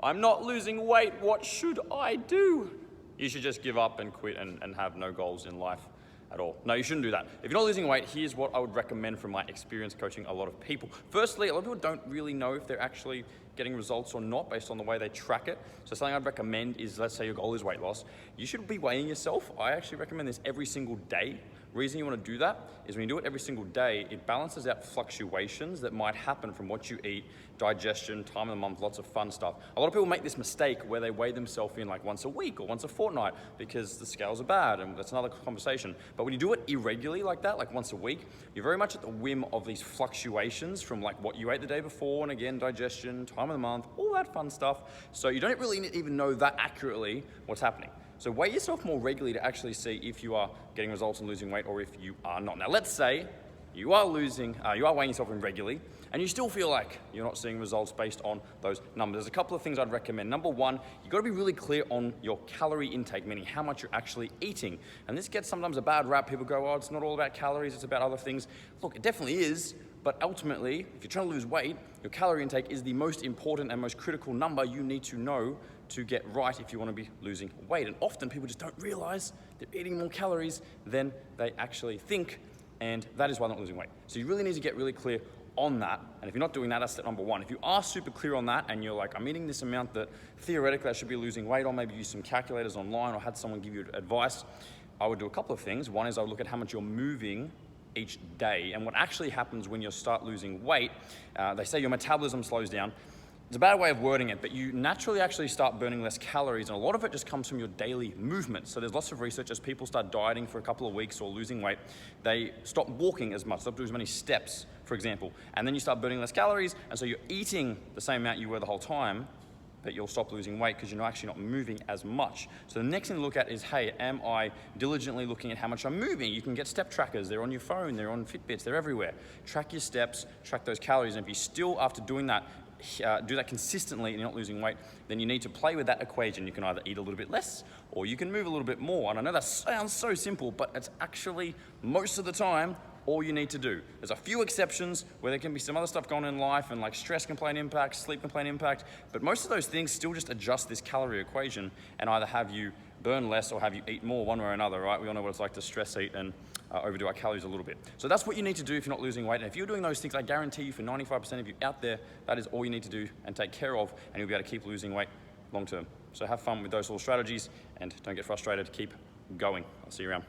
I'm not losing weight, what should I do? You should just give up and quit and have no goals in life at all. No, you shouldn't do that. If you're not losing weight, here's what I would recommend from my experience coaching a lot of people. Firstly, a lot of people don't really know if they're actually getting results or not based on the way they track it. So something I'd recommend is, let's say your goal is weight loss. You should be weighing yourself. I actually recommend this every single day. Reason you want to do that is when you do it every single day, it balances out fluctuations that might happen from what you eat, digestion, time of the month, lots of fun stuff. A lot of people make this mistake where they weigh themselves in like once a week or once a fortnight because the scales are bad, and that's another conversation. But when you do it irregularly like that, like once a week, you're very much at the whim of these fluctuations from like what you ate the day before, and again, digestion, time of the month, all that fun stuff. So you don't really even know that accurately what's happening. So weigh yourself more regularly to actually see if you are getting results and losing weight or if you are not. Now let's say you are weighing yourself in regularly and you still feel like you're not seeing results based on those numbers. There's a couple of things I'd recommend. Number one, you've got to be really clear on your calorie intake, meaning how much you're actually eating. And this gets sometimes a bad rap. People go, oh, it's not all about calories, it's about other things. Look, it definitely is. But ultimately, if you're trying to lose weight, your calorie intake is the most important and most critical number you need to know to get right if you want to be losing weight. And often people just don't realize they're eating more calories than they actually think, and that is why they're not losing weight. So you really need to get really clear on that. And if you're not doing that, that's step number one. If you are super clear on that and you're like, I'm eating this amount that theoretically I should be losing weight on, maybe use some calculators online or had someone give you advice, I would do a couple of things. One is I would look at how much you're moving each day. And what actually happens when you start losing weight, they say your metabolism slows down. It's a bad way of wording it, but you naturally actually start burning less calories, and a lot of it just comes from your daily movement. So there's lots of research as people start dieting for a couple of weeks or losing weight, they stop walking as much, stop doing as many steps, for example, and then you start burning less calories, and so you're eating the same amount you were the whole time, but you'll stop losing weight because you're actually not moving as much. So the next thing to look at is, hey, am I diligently looking at how much I'm moving? You can get step trackers, they're on your phone, they're on Fitbits, they're everywhere. Track your steps, track those calories, and if you still, after doing that, do that consistently and you're not losing weight, then you need to play with that equation. You can either eat a little bit less or you can move a little bit more. And I know that sounds so simple, but it's actually most of the time all you need to do. There's a few exceptions where there can be some other stuff going on in life, and like stress can play an impact, sleep can play an impact, but most of those things still just adjust this calorie equation and either have you burn less or have you eat more, one way or another, right? We all know what it's like to stress eat and overdo our calories a little bit. So that's what you need to do if you're not losing weight. And if you're doing those things, I guarantee you for 95% of you out there, that is all you need to do and take care of, and you'll be able to keep losing weight long term. So have fun with those little strategies and don't get frustrated, keep going. I'll see you around.